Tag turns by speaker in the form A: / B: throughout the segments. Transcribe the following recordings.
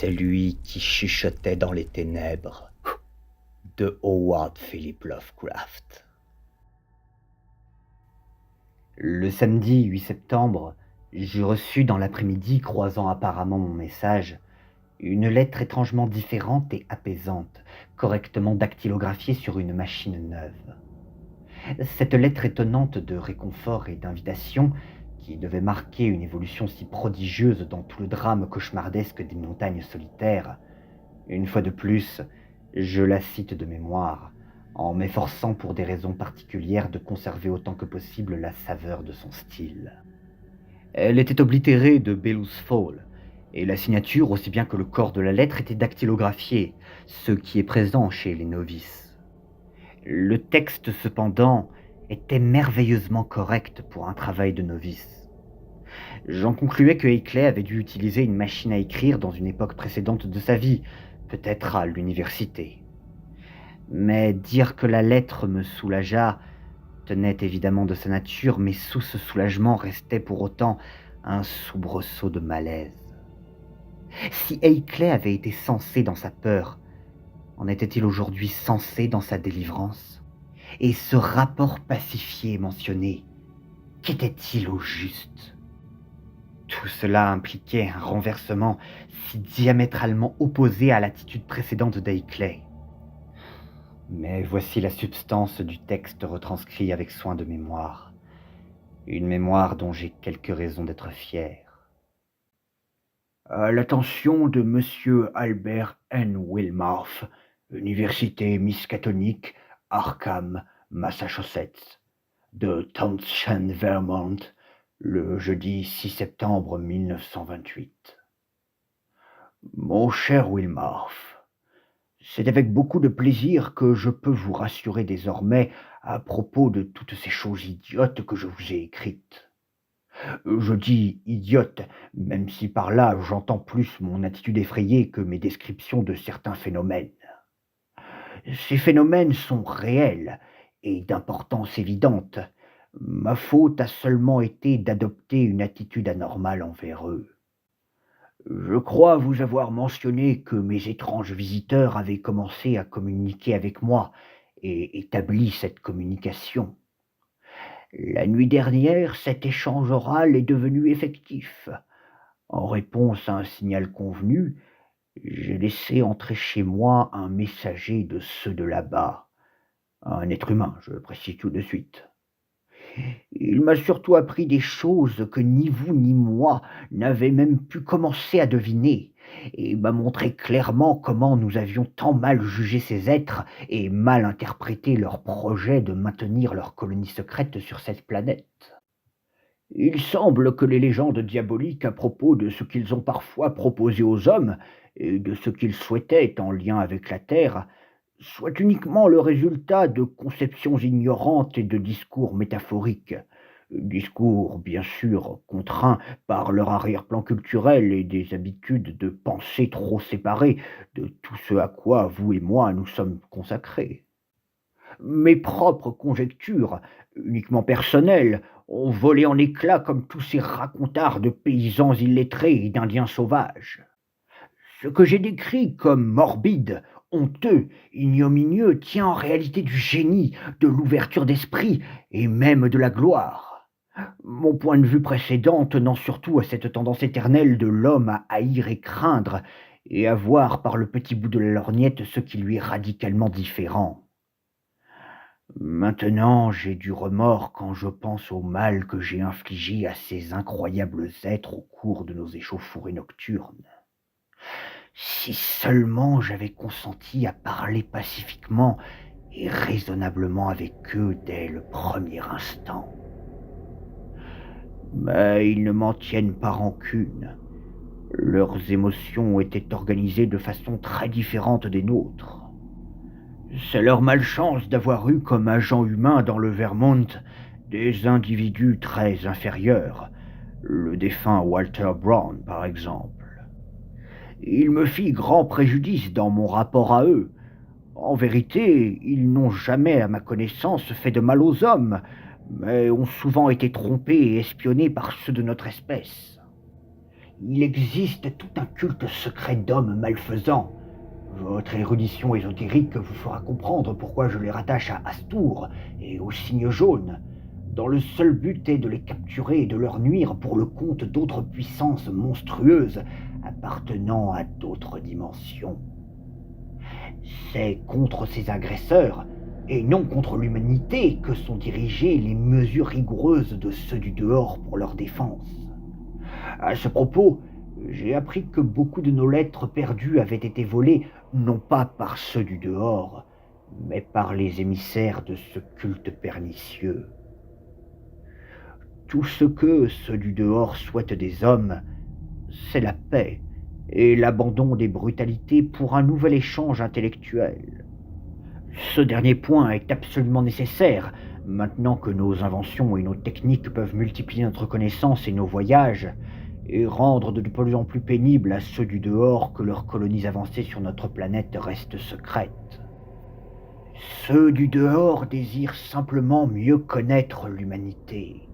A: Celui qui chuchotait dans les ténèbres de Howard Philip Lovecraft. Le samedi 8 septembre, j'ai reçu dans l'après-midi, croisant apparemment mon message, une lettre étrangement différente et apaisante, correctement dactylographiée sur une machine neuve. Cette lettre étonnante de réconfort et d'invitation, qui devait marquer une évolution si prodigieuse dans tout le drame cauchemardesque des montagnes solitaires, une fois de plus, je la cite de mémoire, en m'efforçant pour des raisons particulières de conserver autant que possible la saveur de son style. Elle était oblitérée de Belus Fall, et la signature, aussi bien que le corps de la lettre, était dactylographiée, ce qui est présent chez les novices. Le texte, cependant, était merveilleusement correct pour un travail de novice. J'en concluais que Hinckley avait dû utiliser une machine à écrire dans une époque précédente de sa vie, peut-être à l'université. Mais dire que la lettre me soulagea tenait évidemment de sa nature, mais sous ce soulagement restait pour autant un soubresaut de malaise. Si Hinckley avait été sensé dans sa peur, en était-il aujourd'hui sensé dans sa délivrance? Et ce rapport pacifié mentionné, qu'était-il au juste? Tout cela impliquait un renversement si diamétralement opposé à l'attitude précédente d'Hinckley. Mais voici la substance du texte retranscrit avec soin de mémoire. Une mémoire dont j'ai quelques raisons d'être fier. À l'attention de Monsieur Albert N. Wilmarth, Université Miskatonic, Arkham, Massachusetts, de Townshend, Vermont, le jeudi 6 septembre 1928. Mon cher Wilmarth, c'est avec beaucoup de plaisir que je peux vous rassurer désormais à propos de toutes ces choses idiotes que je vous ai écrites. Je dis idiotes, même si par là j'entends plus mon attitude effrayée que mes descriptions de certains phénomènes. Ces phénomènes sont réels et d'importance évidente. Ma faute a seulement été d'adopter une attitude anormale envers eux. Je crois vous avoir mentionné que mes étranges visiteurs avaient commencé à communiquer avec moi et établi cette communication. La nuit dernière, cet échange oral est devenu effectif. En réponse à un signal convenu, j'ai laissé entrer chez moi un messager de ceux de là-bas. Un être humain, je précise tout de suite. Il m'a surtout appris des choses que ni vous ni moi n'avez même pu commencer à deviner, et m'a montré clairement comment nous avions tant mal jugé ces êtres et mal interprété leur projet de maintenir leur colonie secrète sur cette planète. Il semble que les légendes diaboliques à propos de ce qu'ils ont parfois proposé aux hommes et de ce qu'ils souhaitaient en lien avec la Terre soient uniquement le résultat de conceptions ignorantes et de discours métaphoriques, discours bien sûr contraints par leur arrière-plan culturel et des habitudes de pensée trop séparées de tout ce à quoi vous et moi nous sommes consacrés. Mes propres conjectures, uniquement personnelles, ont volé en éclats comme tous ces racontards de paysans illettrés et d'indiens sauvages. Ce que j'ai décrit comme morbide, honteux, ignominieux tient en réalité du génie, de l'ouverture d'esprit et même de la gloire. Mon point de vue précédent tenant surtout à cette tendance éternelle de l'homme à haïr et craindre, et à voir par le petit bout de la lorgnette ce qui lui est radicalement différent. Maintenant, j'ai du remords quand je pense au mal que j'ai infligé à ces incroyables êtres au cours de nos échauffourées nocturnes. Si seulement j'avais consenti à parler pacifiquement et raisonnablement avec eux dès le premier instant. Mais ils ne m'en tiennent pas rancune. Leurs émotions étaient organisées de façon très différente des nôtres. C'est leur malchance d'avoir eu comme agent humain dans le Vermont des individus très inférieurs, le défunt Walter Brown par exemple. Il me fit grand préjudice dans mon rapport à eux. En vérité, ils n'ont jamais, à ma connaissance, fait de mal aux hommes, mais ont souvent été trompés et espionnés par ceux de notre espèce. Il existe tout un culte secret d'hommes malfaisants. Votre érudition ésotérique vous fera comprendre pourquoi je les rattache à Astour et au cygne jaune. Dans le seul but est de les capturer et de leur nuire pour le compte d'autres puissances monstrueuses appartenant à d'autres dimensions. C'est contre ces agresseurs, et non contre l'humanité, que sont dirigées les mesures rigoureuses de ceux du dehors pour leur défense. À ce propos, j'ai appris que beaucoup de nos lettres perdues avaient été volées, non pas par ceux du dehors, mais par les émissaires de ce culte pernicieux. Tout ce que ceux du dehors souhaitent des hommes, c'est la paix et l'abandon des brutalités pour un nouvel échange intellectuel. Ce dernier point est absolument nécessaire, maintenant que nos inventions et nos techniques peuvent multiplier notre connaissance et nos voyages, et rendre de plus en plus pénible à ceux du dehors que leurs colonies avancées sur notre planète restent secrètes. Ceux du dehors désirent simplement mieux connaître l'humanité,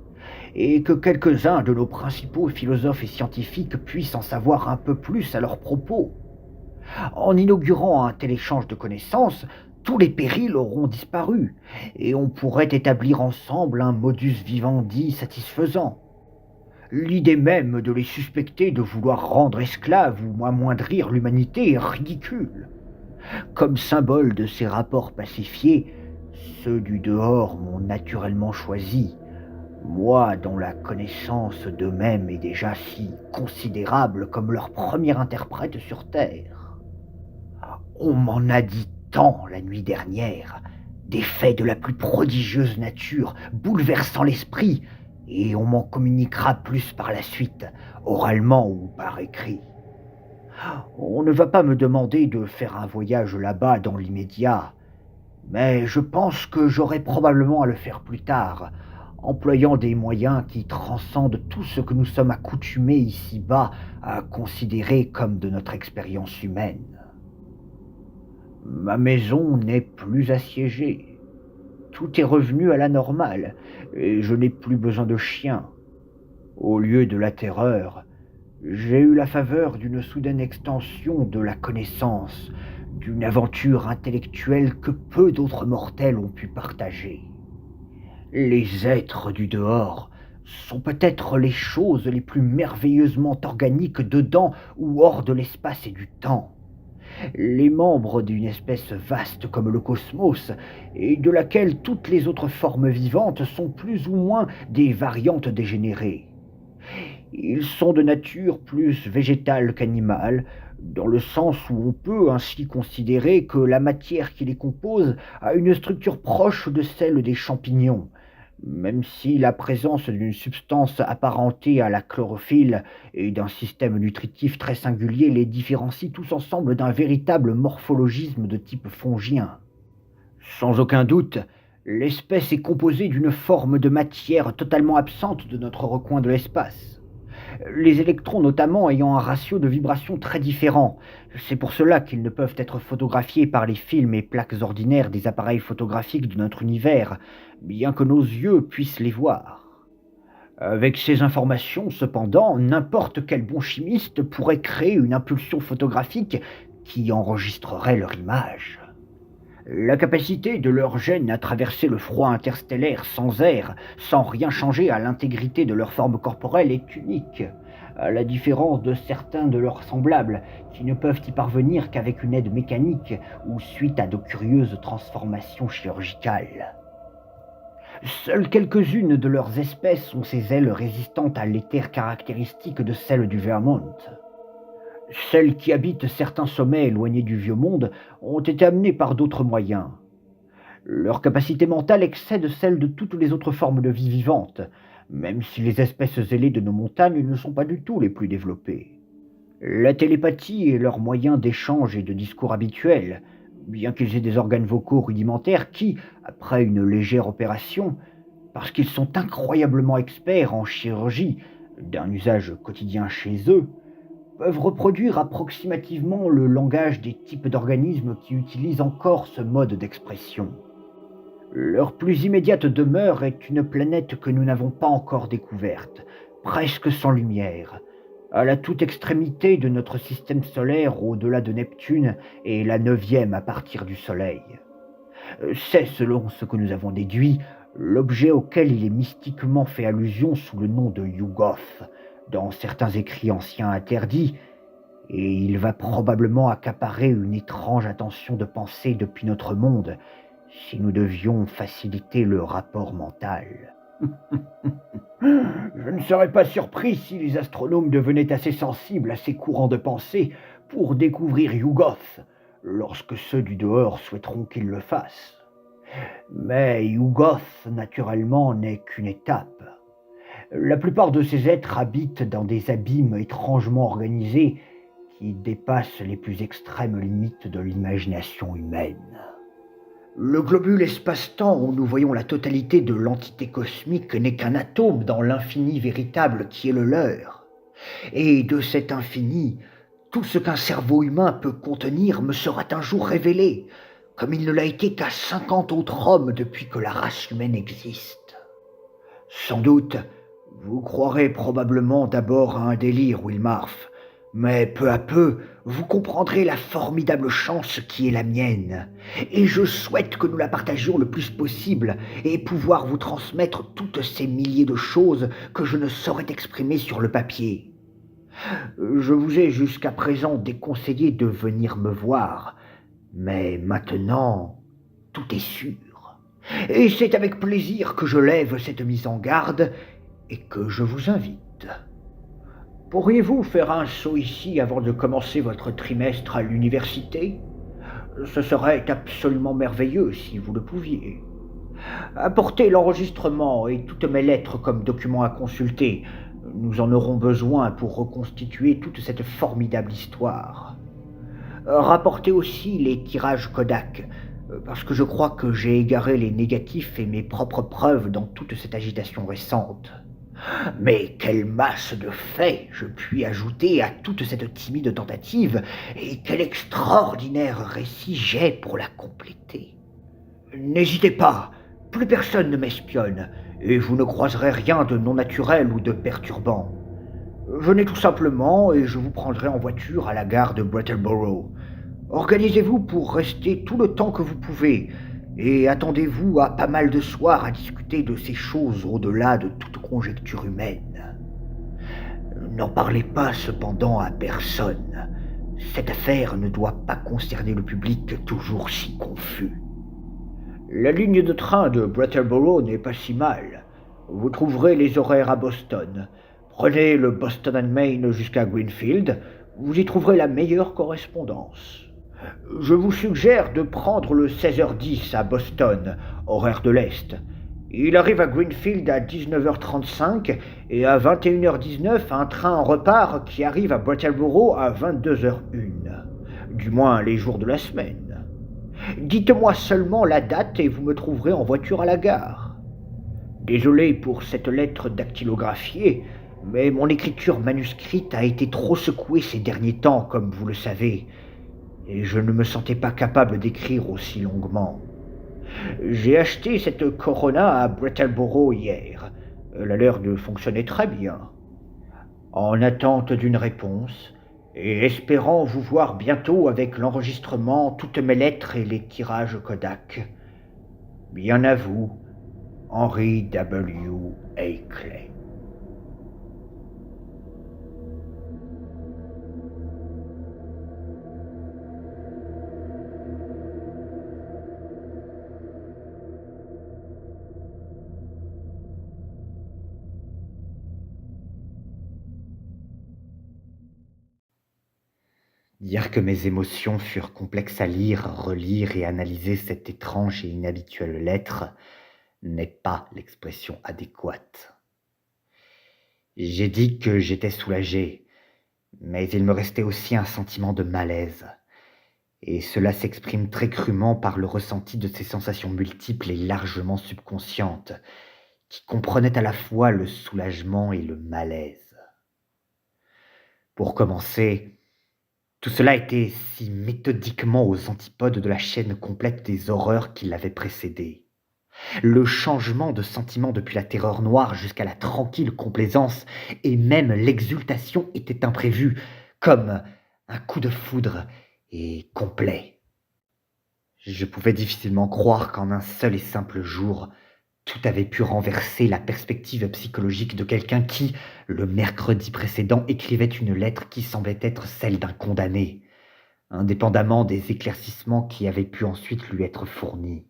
A: et que quelques-uns de nos principaux philosophes et scientifiques puissent en savoir un peu plus à leur propos. En inaugurant un tel échange de connaissances, tous les périls auront disparu, et on pourrait établir ensemble un modus vivendi satisfaisant. L'idée même de les suspecter de vouloir rendre esclaves ou amoindrir l'humanité est ridicule. Comme symbole de ces rapports pacifiés, ceux du dehors m'ont naturellement choisi, moi dont la connaissance d'eux-mêmes est déjà si considérable comme leur premier interprète sur Terre. On m'en a dit tant la nuit dernière, des faits de la plus prodigieuse nature, bouleversant l'esprit, et on m'en communiquera plus par la suite, oralement ou par écrit. On ne va pas me demander de faire un voyage là-bas dans l'immédiat, mais je pense que j'aurai probablement à le faire plus tard, employant des moyens qui transcendent tout ce que nous sommes accoutumés ici-bas à considérer comme de notre expérience humaine. Ma maison n'est plus assiégée. Tout est revenu à la normale, et je n'ai plus besoin de chiens. Au lieu de la terreur, j'ai eu la faveur d'une soudaine extension de la connaissance, d'une aventure intellectuelle que peu d'autres mortels ont pu partager. Les êtres du dehors sont peut-être les choses les plus merveilleusement organiques dedans ou hors de l'espace et du temps. Les membres d'une espèce vaste comme le cosmos, et de laquelle toutes les autres formes vivantes sont plus ou moins des variantes dégénérées. Ils sont de nature plus végétale qu'animale, dans le sens où on peut ainsi considérer que la matière qui les compose a une structure proche de celle des champignons, même si la présence d'une substance apparentée à la chlorophylle et d'un système nutritif très singulier les différencie tous ensemble d'un véritable morphologisme de type fongien. Sans aucun doute, l'espèce est composée d'une forme de matière totalement absente de notre recoin de l'espace. Les électrons notamment ayant un ratio de vibration très différent. C'est pour cela qu'ils ne peuvent être photographiés par les films et plaques ordinaires des appareils photographiques de notre univers, bien que nos yeux puissent les voir. Avec ces informations, cependant, n'importe quel bon chimiste pourrait créer une impulsion photographique qui enregistrerait leur image. La capacité de leurs gènes à traverser le froid interstellaire sans air, sans rien changer à l'intégrité de leur forme corporelle est unique, à la différence de certains de leurs semblables, qui ne peuvent y parvenir qu'avec une aide mécanique ou suite à de curieuses transformations chirurgicales. Seules quelques-unes de leurs espèces ont ces ailes résistantes à l'éther caractéristique de celles du Vermont. Celles qui habitent certains sommets éloignés du vieux monde ont été amenées par d'autres moyens. Leur capacité mentale excède celle de toutes les autres formes de vie vivante, même si les espèces ailées de nos montagnes ne sont pas du tout les plus développées. La télépathie est leur moyen d'échange et de discours habituel, bien qu'ils aient des organes vocaux rudimentaires qui, après une légère opération, parce qu'ils sont incroyablement experts en chirurgie, d'un usage quotidien chez eux, peuvent reproduire approximativement le langage des types d'organismes qui utilisent encore ce mode d'expression. Leur plus immédiate demeure est une planète que nous n'avons pas encore découverte, presque sans lumière, à la toute extrémité de notre système solaire au-delà de Neptune et la neuvième à partir du Soleil. C'est, selon ce que nous avons déduit, l'objet auquel il est mystiquement fait allusion sous le nom de Yugoth dans certains écrits anciens interdits, et il va probablement accaparer une étrange attention de pensée depuis notre monde, si nous devions faciliter le rapport mental. Je ne serais pas surpris si les astronomes devenaient assez sensibles à ces courants de pensée pour découvrir Yugoth, lorsque ceux du dehors souhaiteront qu'ils le fassent. Mais Yugoth, naturellement, n'est qu'une étape. La plupart de ces êtres habitent dans des abîmes étrangement organisés qui dépassent les plus extrêmes limites de l'imagination humaine. Le globule espace-temps où nous voyons la totalité de l'entité cosmique n'est qu'un atome dans l'infini véritable qui est le leur. Et de cet infini, tout ce qu'un cerveau humain peut contenir me sera un jour révélé, comme il ne l'a été qu'à 50 autres hommes depuis que la race humaine existe. Sans doute, vous croirez probablement d'abord à un délire, Wilmarth, mais peu à peu, vous comprendrez la formidable chance qui est la mienne, et je souhaite que nous la partagions le plus possible et pouvoir vous transmettre toutes ces milliers de choses que je ne saurais exprimer sur le papier. Je vous ai jusqu'à présent déconseillé de venir me voir, mais maintenant, tout est sûr. Et c'est avec plaisir que je lève cette mise en garde et que je vous invite. Pourriez-vous faire un saut ici avant de commencer votre trimestre à l'université? Ce serait absolument merveilleux si vous le pouviez. Apportez l'enregistrement et toutes mes lettres comme documents à consulter. Nous en aurons besoin pour reconstituer toute cette formidable histoire. Rapportez aussi les tirages Kodak, parce que je crois que j'ai égaré les négatifs et mes propres preuves dans toute cette agitation récente. Mais quelle masse de faits je puis ajouter à toute cette timide tentative, et quel extraordinaire récit j'ai pour la compléter. N'hésitez pas, plus personne ne m'espionne, et vous ne croiserez rien de non naturel ou de perturbant. Venez tout simplement et je vous prendrai en voiture à la gare de Brattleboro. Organisez-vous pour rester tout le temps que vous pouvez, et attendez-vous à pas mal de soirs à discuter de ces choses au-delà de toute conjecture humaine. N'en parlez pas cependant à personne. Cette affaire ne doit pas concerner le public toujours si confus. La ligne de train de Brattleboro n'est pas si mal. Vous trouverez les horaires à Boston. Prenez le Boston and Main jusqu'à Greenfield, vous y trouverez la meilleure correspondance. Je vous suggère de prendre le 16h10 à Boston, horaire de l'Est. Il arrive à Greenfield à 19h35 et à 21h19 un train en repart qui arrive à Brattleboro à 22h01, du moins les jours de la semaine. Dites-moi seulement la date et vous me trouverez en voiture à la gare. Désolé pour cette lettre dactylographiée, mais mon écriture manuscrite a été trop secouée ces derniers temps, comme vous le savez, et je ne me sentais pas capable d'écrire aussi longuement. J'ai acheté cette Corona à Brattleboro hier. Elle a l'air de fonctionner très bien. En attente d'une réponse, et espérant vous voir bientôt avec l'enregistrement, toutes mes lettres et les tirages Kodak. Bien à vous, Henry W. Clay. Dire que mes émotions furent complexes à lire, relire et analyser cette étrange et inhabituelle lettre n'est pas l'expression adéquate. J'ai dit que j'étais soulagé, mais il me restait aussi un sentiment de malaise, et cela s'exprime très crûment par le ressenti de ces sensations multiples et largement subconscientes, qui comprenaient à la fois le soulagement et le malaise. Pour commencer, tout cela était si méthodiquement aux antipodes de la chaîne complète des horreurs qui l'avaient précédé.
B: Le changement de sentiment depuis la terreur noire jusqu'à la tranquille complaisance et même l'exultation était imprévu, comme un coup de foudre et complet. Je pouvais difficilement croire qu'en un seul et simple jour, tout avait pu renverser la perspective psychologique de quelqu'un qui, le mercredi précédent, écrivait une lettre qui semblait être celle d'un condamné, indépendamment des éclaircissements qui avaient pu ensuite lui être fournis.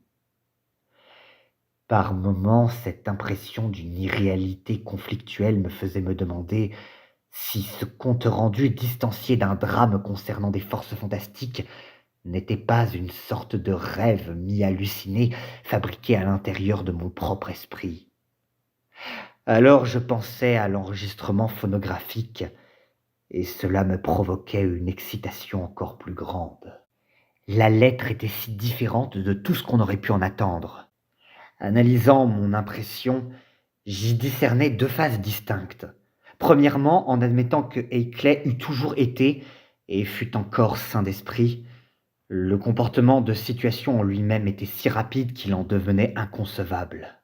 B: Par moments, cette impression d'une irréalité conflictuelle me faisait me demander si ce compte-rendu distancié d'un drame concernant des forces fantastiques n'était pas une sorte de rêve mi-halluciné fabriqué à l'intérieur de mon propre esprit. Alors je pensais à l'enregistrement phonographique et cela me provoquait une excitation encore plus grande. La lettre était si différente de tout ce qu'on aurait pu en attendre. Analysant mon impression, j'y discernais 2 phases distinctes. Premièrement, en admettant que Haley eût toujours été, et fût encore sain d'esprit, le comportement de situation en lui-même était si rapide qu'il en devenait inconcevable.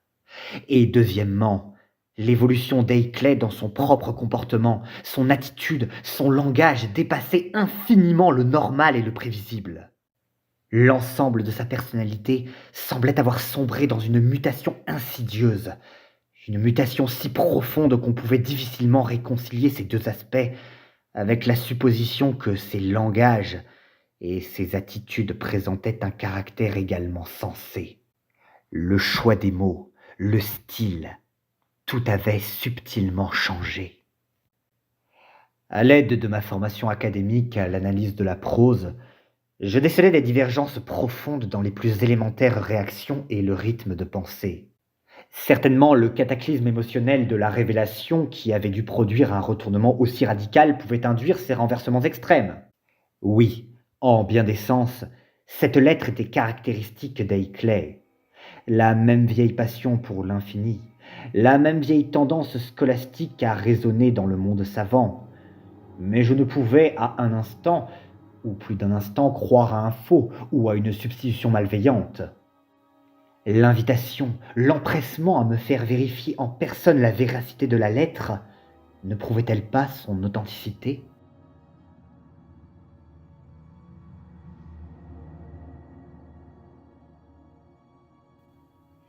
B: Et deuxièmement, l'évolution d'Haley dans son propre comportement, son attitude, son langage dépassaient infiniment le normal et le prévisible. L'ensemble de sa personnalité semblait avoir sombré dans une mutation insidieuse, une mutation si profonde qu'on pouvait difficilement réconcilier ces 2 aspects avec la supposition que ses langages et ses attitudes présentaient un caractère également sensé. Le choix des mots, le style, tout avait subtilement changé. À l'aide de ma formation académique à l'analyse de la prose, je décelais des divergences profondes dans les plus élémentaires réactions et le rythme de pensée. Certainement, le cataclysme émotionnel de la révélation qui avait dû produire un retournement aussi radical pouvait induire ces renversements extrêmes. Oui, en bien des sens, cette lettre était caractéristique d'Haley. La même vieille passion pour l'infini, la même vieille tendance scolastique à raisonner dans le monde savant. Mais je ne pouvais à un instant, ou plus d'un instant, croire à un faux ou à une substitution malveillante. L'invitation, l'empressement à me faire vérifier en personne la véracité de la lettre, ne prouvait-elle pas son authenticité?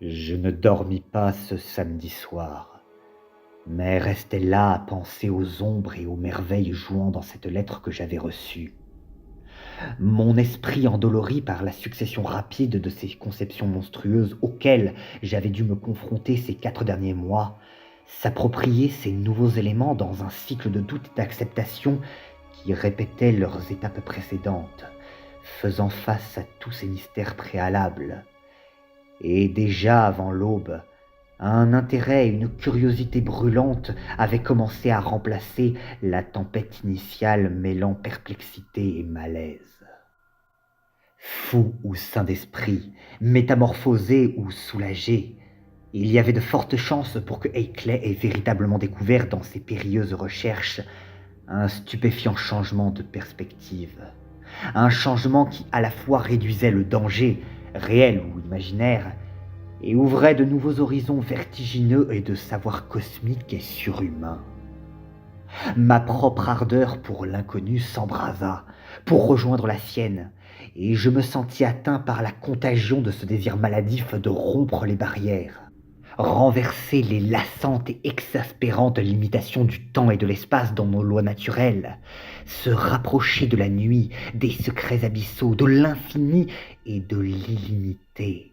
B: Je ne dormis pas ce samedi soir, mais restais là à penser aux ombres et aux merveilles jouant dans cette lettre que j'avais reçue. Mon esprit endolori par la succession rapide de ces conceptions monstrueuses auxquelles j'avais dû me confronter ces 4 derniers mois, s'appropriait ces nouveaux éléments dans un cycle de doute et d'acceptation qui répétait leurs étapes précédentes, faisant face à tous ces mystères préalables. Et déjà avant l'aube, un intérêt et une curiosité brûlante avaient commencé à remplacer la tempête initiale mêlant perplexité et malaise. Fou ou saint d'esprit, métamorphosé ou soulagé, il y avait de fortes chances pour que Haley ait véritablement découvert dans ses périlleuses recherches un stupéfiant changement de perspective. Un changement qui à la fois réduisait le danger, réel ou imaginaire, et ouvrait de nouveaux horizons vertigineux et de savoir cosmique et surhumain. Ma propre ardeur pour l'inconnu s'embrasa, pour rejoindre la sienne, et je me sentis atteint par la contagion de ce désir maladif de rompre les barrières, renverser les lassantes et exaspérantes limitations du temps et de l'espace dans nos lois naturelles, se rapprocher de la nuit, des secrets abyssaux, de l'infini et de l'illimité.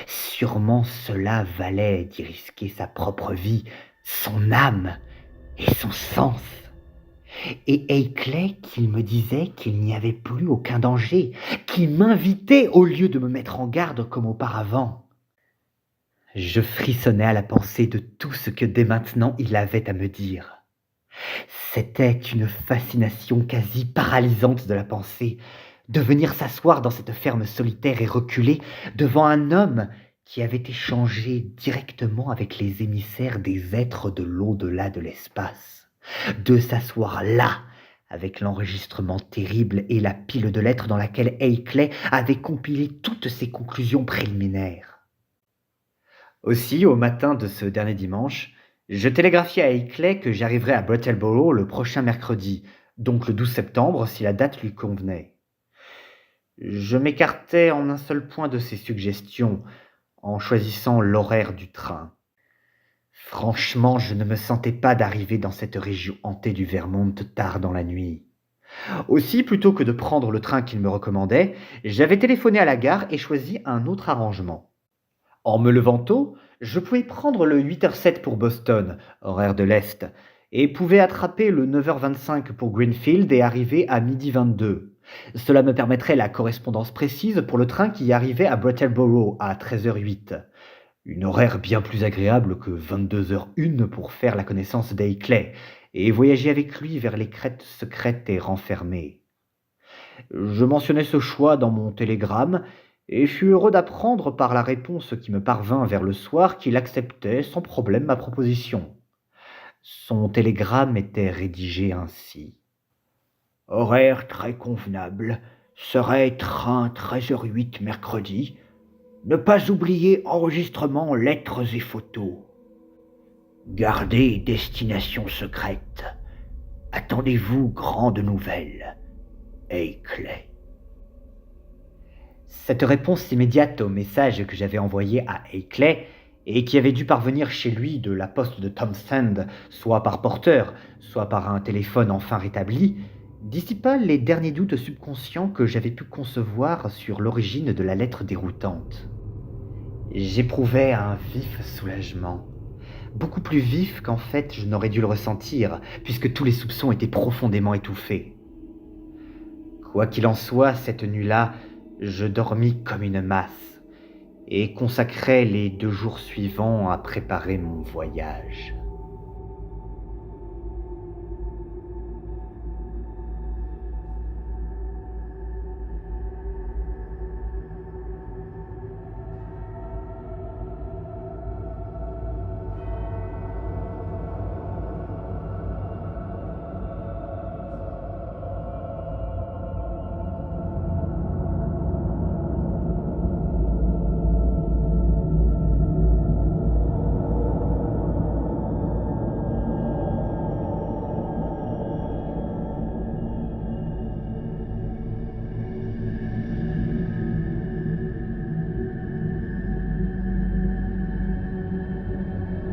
B: Sûrement cela valait d'y risquer sa propre vie, son âme et son sens. Et Haley qui me disait qu'il n'y avait plus aucun danger, qui m'invitait au lieu de me mettre en garde comme auparavant. Je frissonnais à la pensée de tout ce que dès maintenant il avait à me dire. C'était une fascination quasi paralysante de la pensée, de venir s'asseoir dans cette ferme solitaire et reculer devant un homme qui avait échangé directement avec les émissaires des êtres de l'au-delà de l'espace, de s'asseoir là, avec l'enregistrement terrible et la pile de lettres dans laquelle Haley avait compilé toutes ses conclusions préliminaires. Aussi, au matin de ce dernier dimanche, je télégraphiai à Hinckley que j'arriverais à Brattleboro le prochain mercredi, donc le 12 septembre si la date lui convenait. Je m'écartai en un seul point de ses suggestions, en choisissant l'horaire du train. Franchement, je ne me sentais pas d'arriver dans cette région hantée du Vermont tard dans la nuit. Aussi, plutôt que de prendre le train qu'il me recommandait, j'avais téléphoné à la gare et choisi un autre arrangement. En me levant tôt, je pouvais prendre le 8h07 pour Boston, horaire de l'Est, et pouvais attraper le 9h25 pour Greenfield et arriver à 12h22. Cela me permettrait la correspondance précise pour le train qui arrivait à Brattleboro à 13h08. Une horaire bien plus agréable que 22h01 pour faire la connaissance d'Hinckley et voyager avec lui vers les crêtes secrètes et renfermées. Je mentionnai ce choix dans mon télégramme et fus heureux d'apprendre par la réponse qui me parvint vers le soir qu'il acceptait sans problème ma proposition. Son télégramme était rédigé ainsi.
A: Horaire très convenable. Serait train 13h08 mercredi. Ne pas oublier enregistrement, lettres et photos. Gardez destination secrète. Attendez-vous grande nouvelle. Hinckley.
B: Cette réponse immédiate au message que j'avais envoyé à Hinckley et qui avait dû parvenir chez lui de la poste de Townshend, soit par porteur, soit par un téléphone enfin rétabli, dissipa les derniers doutes subconscients que j'avais pu concevoir sur l'origine de la lettre déroutante. J'éprouvais un vif soulagement, beaucoup plus vif qu'en fait je n'aurais dû le ressentir, puisque tous les soupçons étaient profondément étouffés. Quoi qu'il en soit, cette nuit-là, je dormis comme une masse et consacrai les 2 jours suivants à préparer mon voyage.